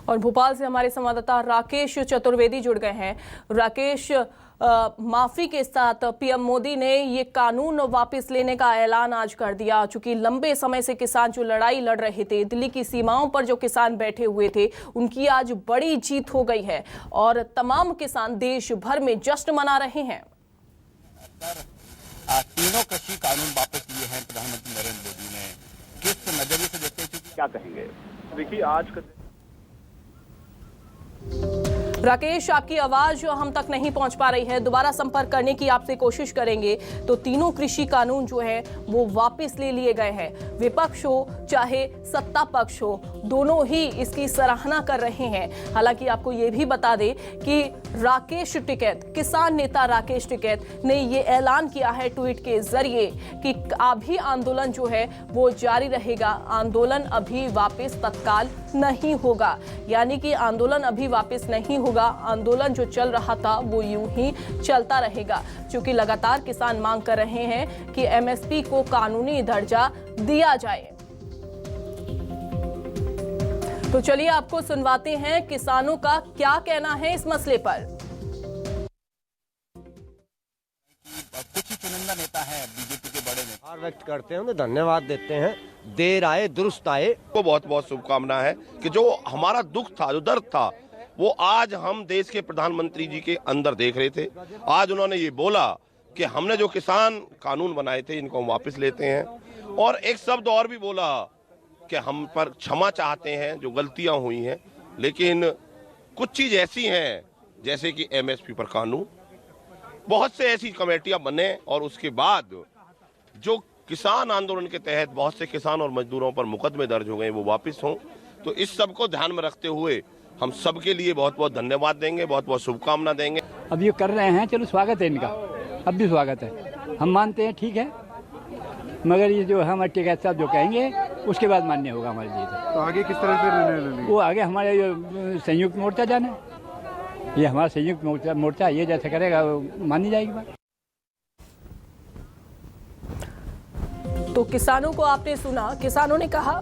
और भोपाल से हमारे संवाददाता राकेश चतुर्वेदी जुड़ गए हैं। राकेश, माफी के साथ पीएम मोदी ने ये कानून वापस लेने का ऐलान आज कर दिया। चूंकि लंबे समय से किसान जो लड़ाई लड़ रहे थे, दिल्ली की सीमाओं पर जो किसान बैठे हुए थे, उनकी आज बड़ी जीत हो गई है और तमाम किसान देश भर में जश्न मना रहे हैं। तीनों कृषि कानून वापस लिए हैं प्रधानमंत्री नरेंद्र मोदी ने, किस नजरिए से देखते हैं, क्या कहेंगे? देखिए, आज राकेश, आपकी आवाज हम तक नहीं पहुंच पा रही है, दोबारा संपर्क करने की आपसे कोशिश करेंगे। तो तीनों कृषि कानून जो है वो वापस ले लिए गए हैं। विपक्ष हो चाहे सत्ता पक्ष हो, दोनों ही इसकी सराहना कर रहे हैं। हालांकि आपको ये भी बता दें कि राकेश टिकैत, किसान नेता राकेश टिकैत ने ये ऐलान किया है ट्वीट के जरिए कि अभी आंदोलन जो है वो जारी रहेगा, आंदोलन अभी वापस तत्काल नहीं होगा। यानी कि आंदोलन अभी वापस नहीं होगा, आंदोलन जो चल रहा था वो यूं ही चलता रहेगा। क्योंकि लगातार किसान मांग कर रहे हैं कि एमएसपी को कानूनी दर्जा दिया जाए। तो चलिए आपको सुनवाते हैं किसानों का क्या कहना है इस मसले पर। कुछ ही चुनिंदा नेता है बीजेपी के बड़े नेता व्यक्त करते हैं, उन्हें धन्यवाद देते हैं। देर आए दुरुस्त आए को बहुत बहुत शुभकामना है कि जो हमारा दुख था, जो दर्द था, वो आज हम देश के प्रधानमंत्री जी के अंदर देख रहे थे। आज उन्होंने ये बोला कि हमने जो किसान कानून बनाए थे इनको हम वापस लेते हैं, और एक शब्द और भी बोला कि हम पर क्षमा चाहते हैं जो गलतियां हुई हैं, लेकिन कुछ चीज ऐसी हैं जैसे कि एमएसपी पर कानून, बहुत से ऐसी कमेटियां बने और उसके बाद जो किसान आंदोलन के तहत बहुत से किसान और मजदूरों पर मुकदमे दर्ज हो गए वो वापस हों। तो इस सब को ध्यान में रखते हुए हम सबके लिए बहुत बहुत धन्यवाद देंगे, बहुत बहुत शुभकामना देंगे। अब ये कर रहे हैं, चलो स्वागत है इनका, अब भी स्वागत है, हम मानते हैं, ठीक है। मगर ये जो हमारे टिकैत साहब जो कहेंगे उसके बाद मान्य होगा हमारे लिए। तो आगे किस तरह से निर्णय लेंगे? वो आगे हमारे संयुक्त मोर्चा जाना, ये हमारा संयुक्त मोर्चा ये जैसे करेगा मानी जाएगी बात। तो किसानों को आपने सुना, किसानों ने कहा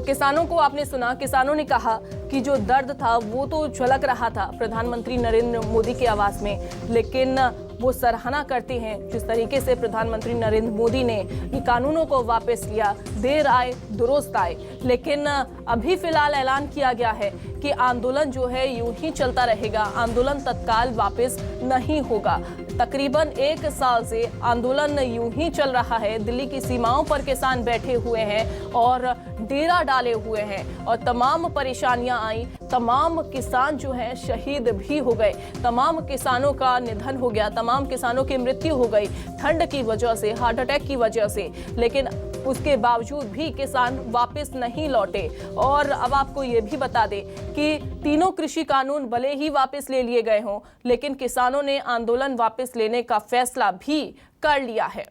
किसानों को आपने सुना, किसानों ने कहा कि जो दर्द था वो तो झलक रहा था प्रधानमंत्री नरेंद्र मोदी की आवाज में, लेकिन वो सराहना करते हैं जिस तरीके से प्रधानमंत्री नरेंद्र मोदी ने ये कानूनों को वापस लिया। देर आए दुरुस्त आए, लेकिन अभी फिलहाल ऐलान किया गया है कि आंदोलन जो है यूं ही चलता रहेगा, आंदोलन तत्काल वापस नहीं होगा। तकरीबन 1 साल से आंदोलन यूं ही चल रहा है, दिल्ली की सीमाओं पर किसान बैठे हुए हैं और डेरा डाले हुए हैं और तमाम परेशानियां आई, तमाम किसान जो हैं शहीद भी हो गए, तमाम किसानों का निधन हो गया, तमाम किसानों की मृत्यु हो गई ठंड की वजह से, हार्ट अटैक की वजह से। लेकिन उसके बावजूद भी किसान वापस नहीं लौटे। और अब आपको ये भी बता दें कि तीनों कृषि कानून भले ही वापस ले लिए गए हों, लेकिन किसानों ने आंदोलन वापस लेने का फैसला भी कर लिया है।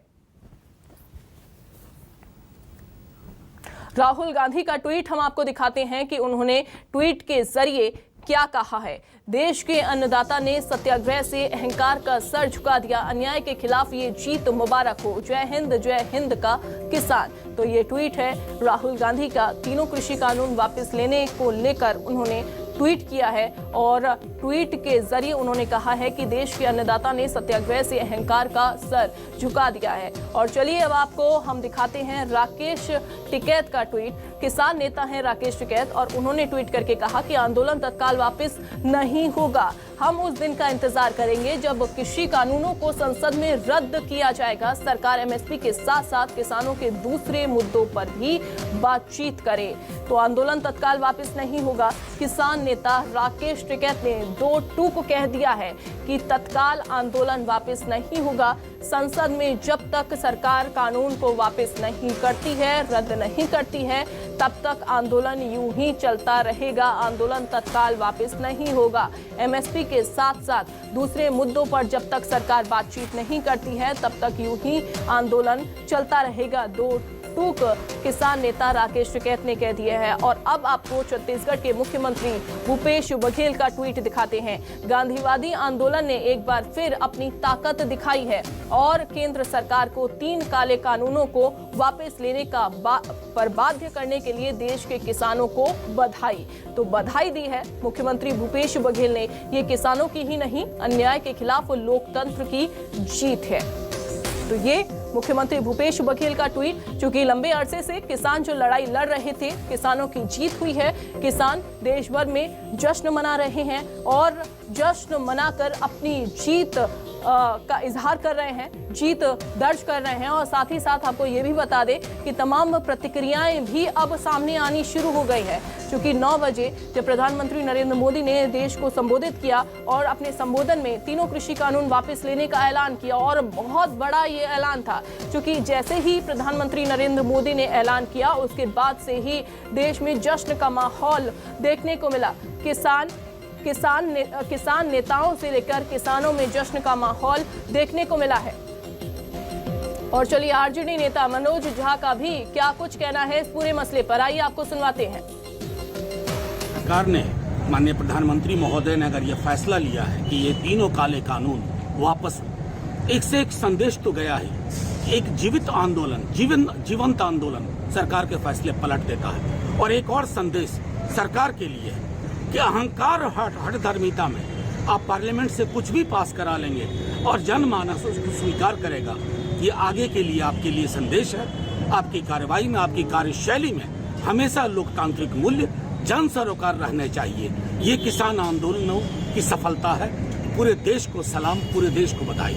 राहुल गांधी का ट्वीट हम आपको दिखाते हैं कि उन्होंने ट्वीट के जरिए क्या कहा है। देश के अन्नदाता ने सत्याग्रह से अहंकार का सर झुका दिया, अन्याय के खिलाफ ये जीत मुबारक हो, जय हिंद का किसान। तो ये ट्वीट है राहुल गांधी का, तीनों कृषि कानून वापस लेने को लेकर उन्होंने ट्वीट किया है और ट्वीट के जरिए उन्होंने कहा है कि देश के अन्नदाता ने सत्याग्रह से अहंकार का सर झुका दिया है। और चलिए अब आपको हम दिखाते हैं राकेश टिकैत का ट्वीट। किसान नेता हैं राकेश टिकैत और उन्होंने ट्वीट करके कहा कि आंदोलन तत्काल वापस नहीं होगा, हम उस दिन का इंतजार करेंगे जब कृषि कानूनों को संसद में रद्द किया जाएगा। सरकार एमएसपी के साथ साथ किसानों के दूसरे मुद्दों पर भी बातचीत करे। तो आंदोलन तत्काल वापस नहीं होगा। किसान नेता राकेश टिकैत ने 2 टूक कह दिया है कि तत्काल आंदोलन वापस नहीं होगा। संसद में जब तक सरकार कानून को वापस नहीं करती है, रद्द नहीं करती है, तब तक आंदोलन यूं ही चलता रहेगा, आंदोलन तत्काल वापस नहीं होगा। एमएसपी के साथ साथ दूसरे मुद्दों पर जब तक सरकार बातचीत नहीं करती है, तब तक यूं ही आंदोलन चलता रहेगा। 2 चूक किसान नेता राकेश टिकैत ने कह दिया है। और अब आपको छत्तीसगढ़ के मुख्यमंत्री भूपेश बघेल का ट्वीट दिखाते हैं। गांधीवादी आंदोलन ने एक बार फिर अपनी ताकत दिखाई है और केंद्र सरकार को 3 काले कानूनों को वापस लेने का पर बाध्य करने के लिए देश के किसानों को बधाई। तो बधाई दी है मुख्यमंत्री भूपेश बघेल ने। ये किसानों की ही नहीं, अन्याय के खिलाफ लोकतंत्र की जीत है। तो ये मुख्यमंत्री भूपेश बघेल का ट्वीट, चूंकि लंबे अरसे से किसान जो लड़ाई लड़ रहे थे, किसानों की जीत हुई है। किसान देश भर में जश्न मना रहे हैं और जश्न मनाकर अपनी जीत का इजहार कर रहे हैं, जीत दर्ज कर रहे हैं। और साथ ही साथ आपको ये भी बता दें कि तमाम प्रतिक्रियाएं भी अब सामने आनी शुरू हो गई है, क्योंकि 9 बजे जब प्रधानमंत्री नरेंद्र मोदी ने देश को संबोधित किया और अपने संबोधन में तीनों कृषि कानून वापस लेने का ऐलान किया। और बहुत बड़ा ये ऐलान था, क्योंकि जैसे ही प्रधानमंत्री नरेंद्र मोदी ने ऐलान किया उसके बाद से ही देश में जश्न का माहौल देखने को मिला। किसान नेताओं से लेकर किसानों में जश्न का माहौल देखने को मिला है। और चलिए आरजेडी नेता मनोज झा का भी क्या कुछ कहना है इस पूरे मसले पर, आइए आपको सुनवाते हैं। सरकार ने, माननीय प्रधानमंत्री महोदय ने अगर ये फैसला लिया है कि ये तीनों काले कानून वापस, एक से एक संदेश तो गया है। एक जीवित आंदोलन, जीवंत आंदोलन सरकार के फैसले पलट देता है। और एक और संदेश सरकार के लिए है कि अहंकार और हठधर्मिता में आप पार्लियामेंट से कुछ भी पास करा लेंगे और जनमानस उसको स्वीकार करेगा। ये आगे के लिए आपके लिए संदेश है। आपकी कार्रवाई में, आपकी कार्यशैली में हमेशा लोकतांत्रिक मूल्य, जन सरोकार रहने चाहिए। ये किसान आंदोलनों की सफलता है। पूरे देश को सलाम, पूरे देश को बधाई।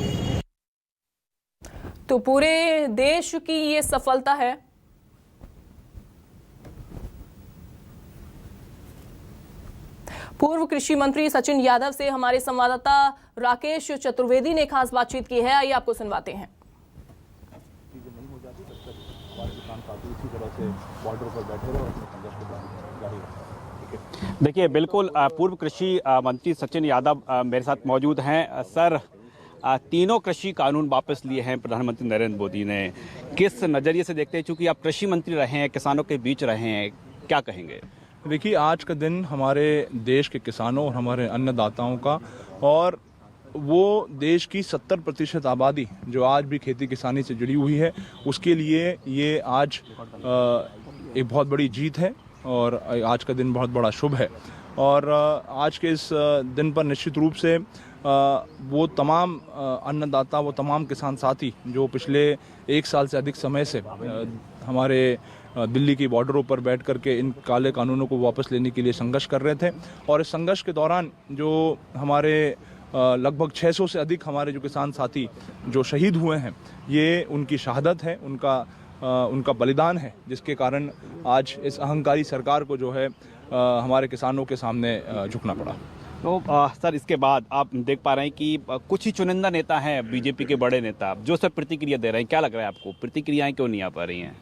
तो पूरे देश की ये सफलता है। पूर्व कृषि मंत्री सचिन यादव से हमारे संवाददाता राकेश चतुर्वेदी ने खास बातचीत की है, आइए आपको सुनवाते हैं। देखिए, बिल्कुल पूर्व कृषि मंत्री सचिन यादव मेरे साथ मौजूद हैं। सर, तीनों कृषि कानून वापस लिए हैं प्रधानमंत्री नरेंद्र मोदी ने, किस नज़रिए से देखते हैं? चूंकि आप कृषि मंत्री रहे हैं, किसानों के बीच रहे हैं, क्या कहेंगे? देखिए, आज का दिन हमारे देश के किसानों और हमारे अन्नदाताओं का, और वो देश की 70% आबादी जो आज भी खेती किसानी से जुड़ी हुई है, उसके लिए ये आज एक बहुत बड़ी जीत है और आज का दिन बहुत बड़ा शुभ है। और आज के इस दिन पर निश्चित रूप से वो तमाम अन्नदाता, वो तमाम किसान साथी जो पिछले 1 साल से अधिक समय से हमारे दिल्ली की बॉर्डरों पर बैठ करके इन काले कानूनों को वापस लेने के लिए संघर्ष कर रहे थे, और इस संघर्ष के दौरान जो हमारे लगभग 600 से अधिक हमारे जो किसान साथी जो शहीद हुए हैं, ये उनकी शहादत है, उनका बलिदान है, जिसके कारण आज इस अहंकारी सरकार को जो है हमारे किसानों के सामने झुकना पड़ा। तो सर, इसके बाद आप देख पा रहे हैं कि कुछ ही चुनिंदा नेता हैं बीजेपी के बड़े नेता जो सब प्रतिक्रिया दे रहे हैं। क्या लग रहा है आपको, प्रतिक्रियाएं क्यों नहीं आ पा रही हैं?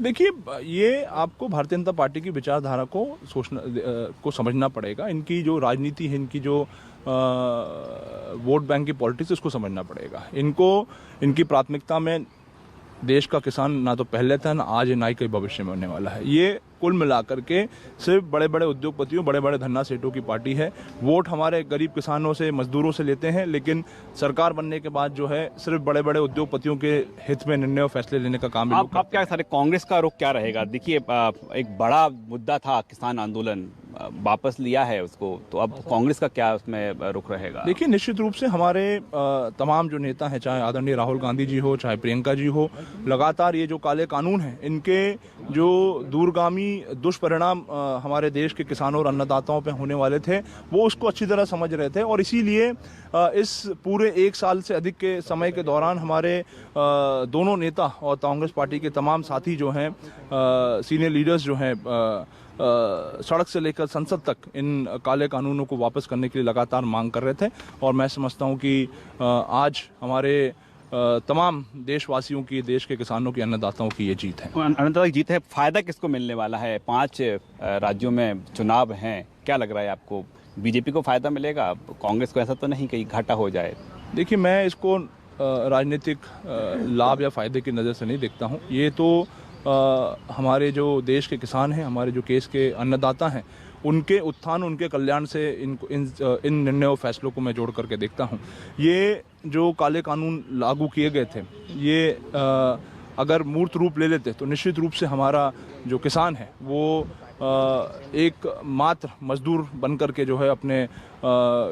देखिए, ये आपको भारतीय जनता पार्टी की विचारधारा को समझना पड़ेगा। इनकी जो राजनीति है, इनकी जो वोट बैंक की पॉलिटिक्स, उसको समझना पड़ेगा। इनकी प्राथमिकता में देश का किसान ना तो पहले था, ना आज है, ना ही कहीं भविष्य में होने वाला है। ये कुल मिलाकर के सिर्फ बड़े बड़े उद्योगपतियों, बड़े बड़े धन्ना सेठों की पार्टी है। वोट हमारे गरीब किसानों से, मजदूरों से लेते हैं, लेकिन सरकार बनने के बाद जो है सिर्फ बड़े बड़े उद्योगपतियों के हित में निर्णय और फैसले लेने का काम। आप क्या सारे कांग्रेस का रुख क्या रहेगा? देखिए, एक बड़ा मुद्दा था किसान आंदोलन, वापस लिया है उसको, तो अब कांग्रेस का क्या उसमें रुख रहेगा? देखिए, निश्चित रूप से हमारे तमाम जो नेता हैं, चाहे आदरणीय राहुल गांधी जी हो, चाहे प्रियंका जी हो, लगातार ये जो काले कानून हैं, इनके जो दूरगामी दुष्परिणाम हमारे देश के किसानों और अन्नदाताओं पे होने वाले थे, वो उसको अच्छी तरह समझ रहे थे। और इसीलिए इस पूरे 1 साल से अधिक के समय के दौरान हमारे दोनों नेता और कांग्रेस पार्टी के तमाम साथी जो हैं, सीनियर लीडर्स जो हैं, सड़क से लेकर संसद तक इन काले कानूनों को वापस करने के लिए लगातार मांग कर रहे थे। और मैं समझता हूं कि आज हमारे तमाम देशवासियों की, देश के किसानों की, अन्नदाताओं की ये जीत है। अन्नदाता की जीत है। फायदा किसको मिलने वाला है? 5 राज्यों में चुनाव हैं, क्या लग रहा है आपको? बीजेपी को फायदा मिलेगा? कांग्रेस को ऐसा तो नहीं कहीं घाटा हो जाए? देखिए, मैं इसको राजनीतिक लाभ या फायदे की नज़र से नहीं देखता हूँ। ये तो हमारे जो देश के किसान हैं, हमारे जो केस के अन्नदाता हैं, उनके उत्थान, उनके कल्याण से इन निर्णयों फैसलों को मैं जोड़ करके देखता हूँ। ये जो काले कानून लागू किए गए थे, ये अगर मूर्त रूप ले लेते तो निश्चित रूप से हमारा जो किसान है वो एक मात्र मजदूर बन करके जो है अपने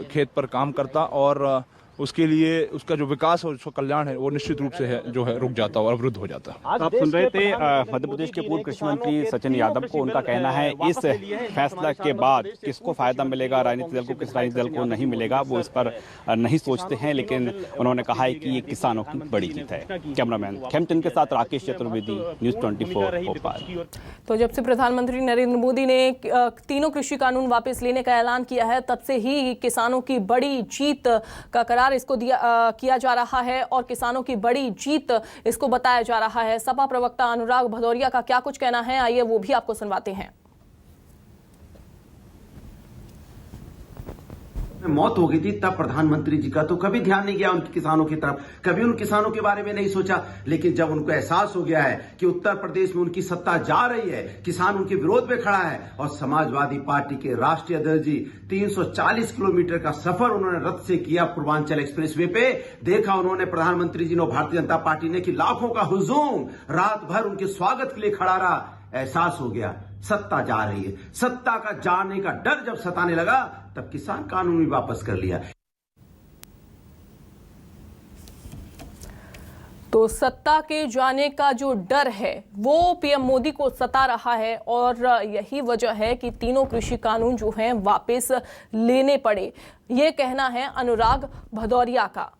खेत पर काम करता और उसके लिए उसका जो विकास और उसका कल्याण है वो निश्चित रूप से जो है रुक जाता और अवरुद्ध हो जाता। आप सुन रहे थे मध्य प्रदेश के पूर्व कृषि मंत्री सचिन यादव को। उनका कहना है इस फैसला के बाद किसको फायदा मिलेगा, राजनीतिक दल को, किस राजनीतिक दल को नहीं मिलेगा, वो इस पर नहीं सोचते हैं, लेकिन उन्होंने कहा है कि ये किसानों की बड़ी जीत है। कैमरामैन खेमचंद के साथ राकेश चतुर्वेदी, न्यूज़ 24 भोपाल। तो जब से प्रधानमंत्री नरेंद्र मोदी ने तीनों कृषि कानून वापस लेने का ऐलान किया है, तब से ही किसानों की बड़ी जीत का करार इसको किया जा रहा है और किसानों की बड़ी जीत इसको बताया जा रहा है। सपा प्रवक्ता अनुराग भदौरिया का क्या कुछ कहना है, आइए वो भी आपको सुनवाते हैं। मौत हो गई थी तब प्रधानमंत्री जी का तो कभी ध्यान नहीं गया उनके किसानों की तरफ, कभी उन किसानों के बारे में नहीं सोचा। लेकिन जब उनको एहसास हो गया है कि उत्तर प्रदेश में उनकी सत्ता जा रही है, किसान उनके विरोध में खड़ा है और समाजवादी पार्टी के राष्ट्रीय अध्यक्ष जी 340 किलोमीटर का सफर उन्होंने रथ से किया पूर्वांचल एक्सप्रेसवे पे। देखा उन्होंने प्रधानमंत्री जी ने, भारतीय जनता पार्टी ने, कि लाखों का हुजूम रात भर उनके स्वागत के लिए खड़ा रहा। एहसास हो गया सत्ता जा रही है। सत्ता का जाने का डर जब सताने लगा तब किसान कानून भी वापस कर लिया। तो सत्ता के जाने का जो डर है वो पीएम मोदी को सता रहा है और यही वजह है कि तीनों कृषि कानून जो हैं वापस लेने पड़े। ये कहना है अनुराग भदौरिया का।